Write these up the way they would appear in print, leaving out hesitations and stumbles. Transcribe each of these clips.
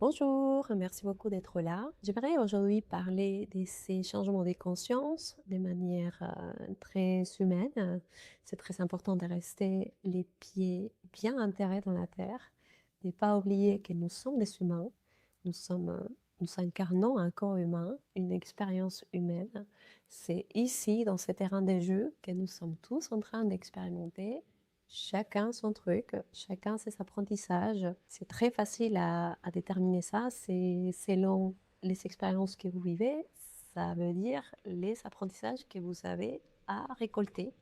Bonjour, merci beaucoup d'être là. J'aimerais aujourd'hui parler de ces changements de conscience de manière très humaine. C'est très important de rester les pieds bien enterrés dans la terre, de ne pas oublier que nous sommes des humains, nous sommes, nous incarnons un corps humain, une expérience humaine. C'est ici, dans ce terrain de jeu, que nous sommes tous en train d'expérimenter chacun son truc, chacun ses apprentissages. C'est très facile à déterminer ça, c'est selon les expériences que vous vivez, ça veut dire les apprentissages que vous avez à récolter.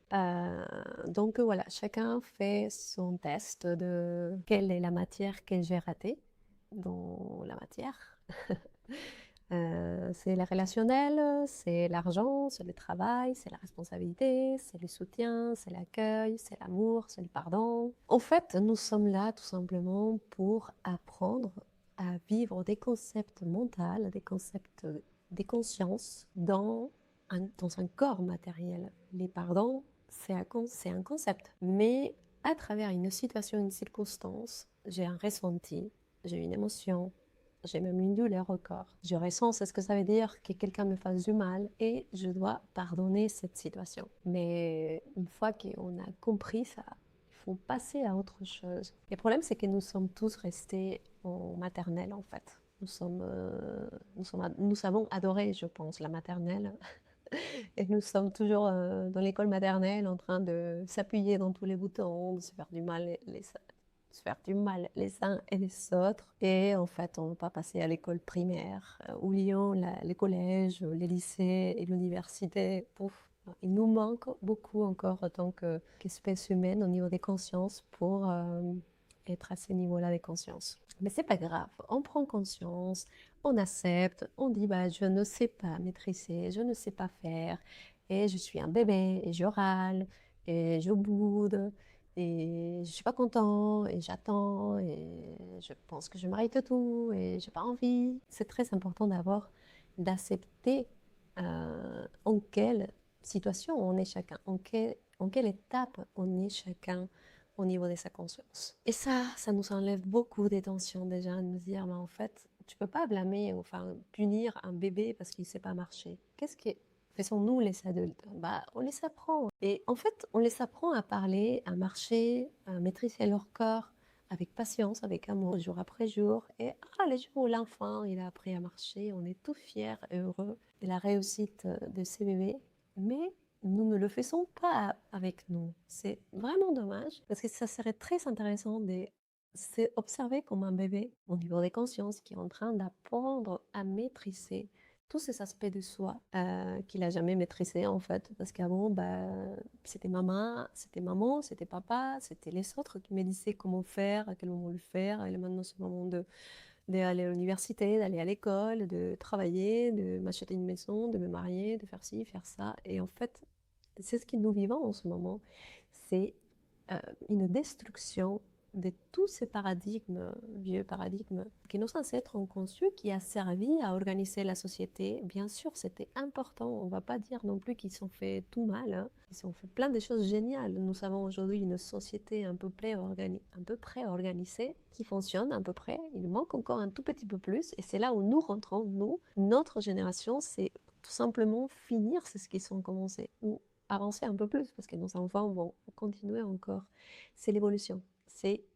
Donc voilà, chacun fait son test de quelle est la matière que j'ai ratée dans la matière. C'est le relationnel, c'est l'argent, c'est le travail, c'est la responsabilité, c'est le soutien, c'est l'accueil, c'est l'amour, c'est le pardon. En fait, nous sommes là tout simplement pour apprendre à vivre des concepts mentaux, des concepts des consciences dans un corps matériel. Les pardons, c'est un concept. Mais à travers une situation, une circonstance, j'ai un ressenti, j'ai une émotion, j'ai même une douleur au corps. Je ressens ce que ça veut dire que quelqu'un me fasse du mal et je dois pardonner cette situation. Mais une fois qu'on a compris ça, il faut passer à autre chose. Le problème, c'est que nous sommes tous restés en maternelle, en fait. Nous avons adoré, je pense, la maternelle. Et nous sommes toujours dans l'école maternelle en train de s'appuyer dans tous les boutons, de se faire du mal se faire du mal les uns et les autres. Et en fait, on ne va pas passer à l'école primaire. Oublions les collèges, les lycées et l'université. Pouf. Il nous manque beaucoup encore en tant qu'espèce humaine au niveau des consciences pour être à ce niveau-là des consciences. Mais c'est pas grave, on prend conscience, on accepte, on dit bah je ne sais pas maîtriser, je ne sais pas faire, et je suis un bébé, et je râle, et je boude, et je suis pas content, et j'attends, et je pense que je mérite tout, et j'ai pas envie. C'est très important d'accepter en quelle situation on est chacun, en quelle étape on est chacun au niveau de sa conscience. Et ça nous enlève beaucoup de tensions déjà, de nous dire, mais en fait, tu peux pas blâmer, enfin punir un bébé parce qu'il sait pas marcher. Qu'est-ce que faisons-nous les adultes? Bah, on les apprend. Et en fait, on les apprend à parler, à marcher, à maîtriser leur corps avec patience, avec amour, jour après jour. Et les jours où l'enfant il a appris à marcher, on est tout fiers et heureux de la réussite de ces bébés. Mais nous ne le faisons pas avec nous. C'est vraiment dommage parce que ça serait très intéressant de observer comme un bébé au niveau des consciences qui est en train d'apprendre à maîtriser tous ces aspects de soi qu'il n'a jamais maîtrisé en fait. Parce qu'avant, bah, c'était maman, c'était papa, c'était les autres qui me disaient comment faire, à quel moment le faire. Et maintenant, c'est le moment d'aller à l'université, d'aller à l'école, de travailler, de m'acheter une maison, de me marier, de faire ci, faire ça. Et en fait, c'est ce que nous vivons en ce moment. C'est euh, une destruction de tous ces paradigmes, vieux paradigmes, que nos ancêtres ont conçus, qui a servi à organiser la société. Bien sûr, c'était important. On ne va pas dire non plus qu'ils ont fait tout mal. Hein. Ils ont fait plein de choses géniales. Nous avons aujourd'hui une société un peu près organisée, qui fonctionne à peu près. Il manque encore un tout petit peu plus. Et c'est là où nous rentrons, nous, notre génération, c'est tout simplement finir ce qu'ils ont commencé. Ou avancer un peu plus, parce que nos enfants vont continuer encore. C'est l'évolution.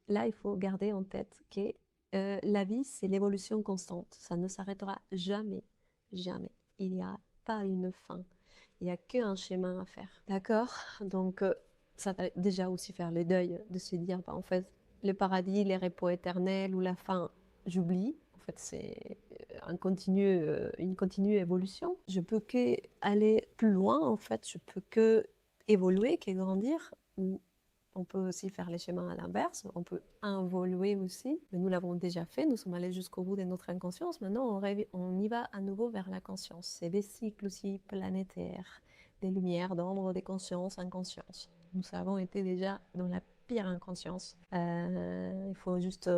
Là, il faut garder en tête que la vie, c'est l'évolution constante. Ça ne s'arrêtera jamais, jamais. Il n'y a pas une fin. Il n'y a qu'un chemin à faire. D'accord? Donc, ça va déjà aussi faire le deuil de se dire, bah, en fait, le paradis, les repos éternels ou la fin, j'oublie. En fait, c'est une continue évolution. Je peux que aller plus loin, en fait. Je peux que évoluer, que grandir. On peut aussi faire les schémas à l'inverse, on peut involuer aussi, mais nous l'avons déjà fait, nous sommes allés jusqu'au bout de notre inconscience, maintenant on y va à nouveau vers la conscience. C'est des cycles aussi planétaires, des lumières, d'ombre, des consciences, inconscience. Nous avons été déjà dans la pire inconscience. Il faut juste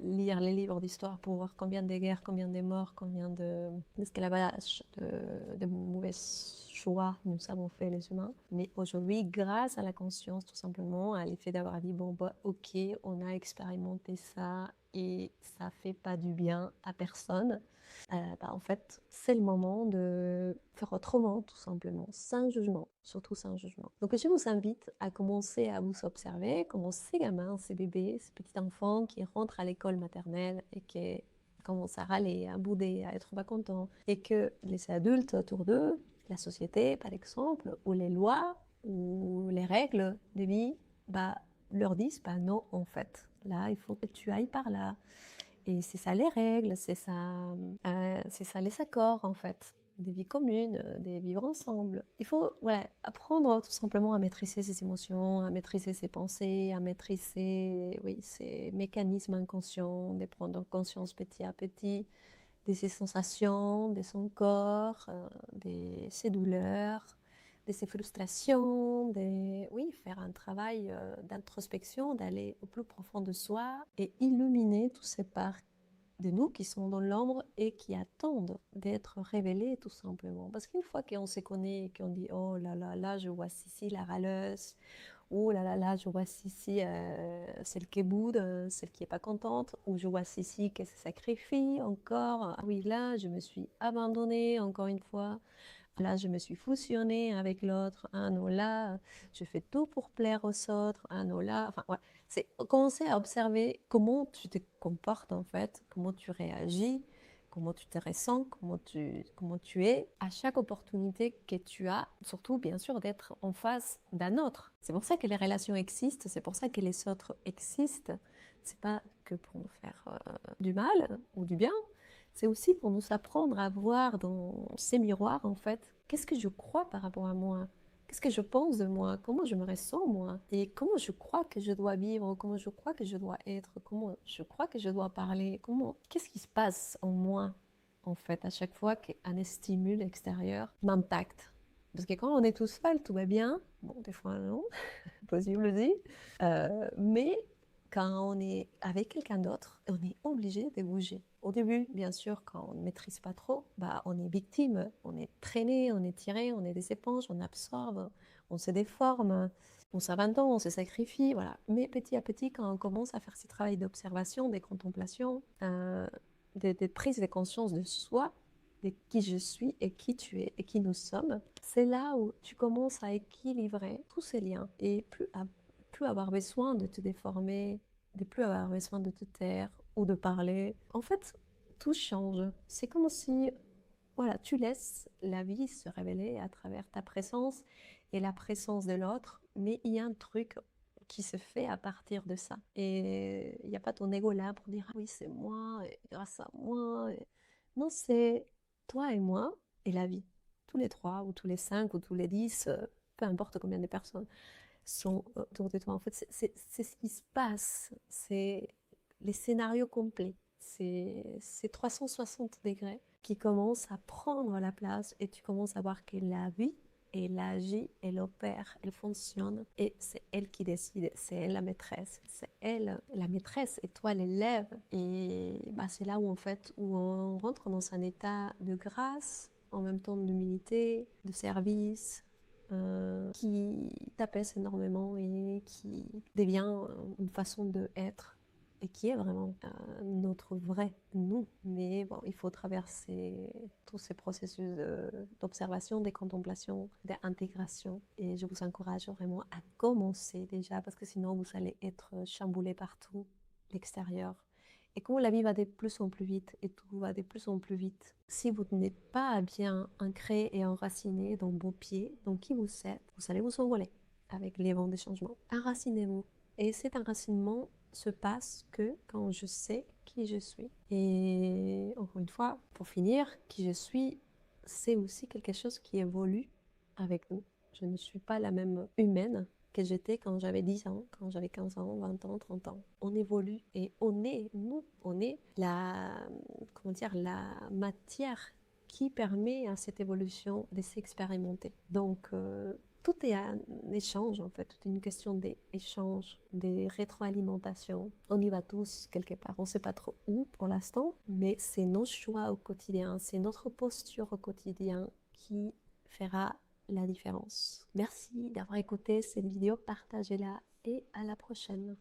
lire les livres d'histoire pour voir combien de guerres, combien de morts, combien d'esclavage, de mauvais choix nous avons fait les humains. Mais aujourd'hui, grâce à la conscience, tout simplement, à l'effet d'avoir dit, bon, bah, ok, on a expérimenté ça, et ça fait pas du bien à personne, en fait, c'est le moment de faire autrement, tout simplement, sans jugement, surtout sans jugement. Donc, je vous invite à commencer à vous observer, comment ces gamins, ces bébés, ces petits enfants qui rentrent à l'école maternelle et qui commencent à râler, à bouder, à être pas contents, et que les adultes autour d'eux, la société, par exemple, ou les lois, ou les règles de vie, leur disent, non, en fait, là, il faut que tu ailles par là. Et c'est ça les règles, c'est ça les accords, en fait, des vies communes, des vivre ensemble. Il faut apprendre tout simplement à maîtriser ses émotions, à maîtriser ses pensées, à maîtriser ses mécanismes inconscients, de prendre conscience petit à petit de ses sensations, de son corps, de ses douleurs, de ses frustrations, faire un travail d'introspection, d'aller au plus profond de soi et illuminer tous ces parts de nous qui sont dans l'ombre et qui attendent d'être révélées tout simplement. Parce qu'une fois qu'on se connaît et qu'on dit « Oh là là, là je vois Sissi la râleuse », oh là là, là, je vois Sissi, celle qui boude, celle qui n'est pas contente, ou je vois Sissi qui se sacrifie encore. Ah oui, là, je me suis abandonnée encore une fois. Là, je me suis fusionnée avec l'autre. Ah non, là, je fais tout pour plaire aux autres. Ah non, là, enfin, ouais. C'est commencer à observer comment tu te comportes en fait, comment tu réagis, comment tu te ressens, comment tu es à chaque opportunité que tu as, surtout bien sûr d'être en face d'un autre. C'est pour ça que les relations existent, c'est pour ça que les autres existent. C'est pas que pour nous faire du mal ou du bien, c'est aussi pour nous apprendre à voir dans ces miroirs en fait, qu'est-ce que je crois par rapport à moi? Qu'est-ce que je pense de moi? Comment je me ressens moi? Et comment je crois que je dois vivre? Comment je crois que je dois être? Comment je crois que je dois parler? Qu'est-ce qui se passe en moi en fait à chaque fois qu'un stimule extérieur m'impacte? Parce que quand on est tout seul, tout va bien. Bon, des fois non, possible aussi. Mais quand on est avec quelqu'un d'autre, on est obligé de bouger. Au début, bien sûr, quand on ne maîtrise pas trop, on est victime, on est traîné, on est tiré, on est des éponges, on absorbe, on se déforme, on s'abandonne, on se sacrifie, voilà. Mais petit à petit, quand on commence à faire ce travail d'observation, de contemplation, de prise de conscience de soi, de qui je suis et qui tu es et qui nous sommes, c'est là où tu commences à équilibrer tous ces liens et plus avoir besoin de te déformer, de plus avoir besoin de te taire ou de parler. En fait, tout change. C'est comme si tu laisses la vie se révéler à travers ta présence et la présence de l'autre, mais il y a un truc qui se fait à partir de ça. Et il n'y a pas ton ego là pour dire « Ah oui, c'est moi, et grâce à moi. » Non, c'est toi et moi et la vie. Tous les 3 ou tous les 5 ou tous les 10, peu importe combien de personnes sont autour de toi. En fait, c'est ce qui se passe. C'est les scénarios complets. C'est 360 degrés qui commencent à prendre la place et tu commences à voir que la vie, elle agit, elle opère, elle fonctionne et c'est elle qui décide, c'est elle la maîtresse, c'est elle la maîtresse et toi l'élève. Et c'est là où en fait où on rentre dans un état de grâce, en même temps d'humilité, de service, qui t'apaise énormément et qui devient une façon d'être et qui est vraiment notre vrai nous. Mais bon, il faut traverser tous ces processus d'observation, de contemplation, d'intégration. Et je vous encourage vraiment à commencer déjà parce que sinon vous allez être chamboulé partout, l'extérieur. Et comme la vie va de plus en plus vite et tout va de plus en plus vite, si vous n'êtes pas bien ancré et enraciné dans vos pieds, dans qui vous êtes, vous allez vous envoler avec les vents des changements. Enracinez-vous. Et cet enracinement se passe que quand je sais qui je suis. Et encore une fois, pour finir, qui je suis, c'est aussi quelque chose qui évolue avec nous. Je ne suis pas la même humaine que j'étais quand j'avais 10 ans, quand j'avais 15 ans, 20 ans, 30 ans. On évolue et on est la matière qui permet à cette évolution de s'expérimenter. Donc, tout est un échange en fait, tout est une question d'échange, de rétroalimentation. On y va tous quelque part, on ne sait pas trop où pour l'instant, mais c'est nos choix au quotidien, c'est notre posture au quotidien qui fera la différence. Merci d'avoir écouté cette vidéo, partagez-la et à la prochaine.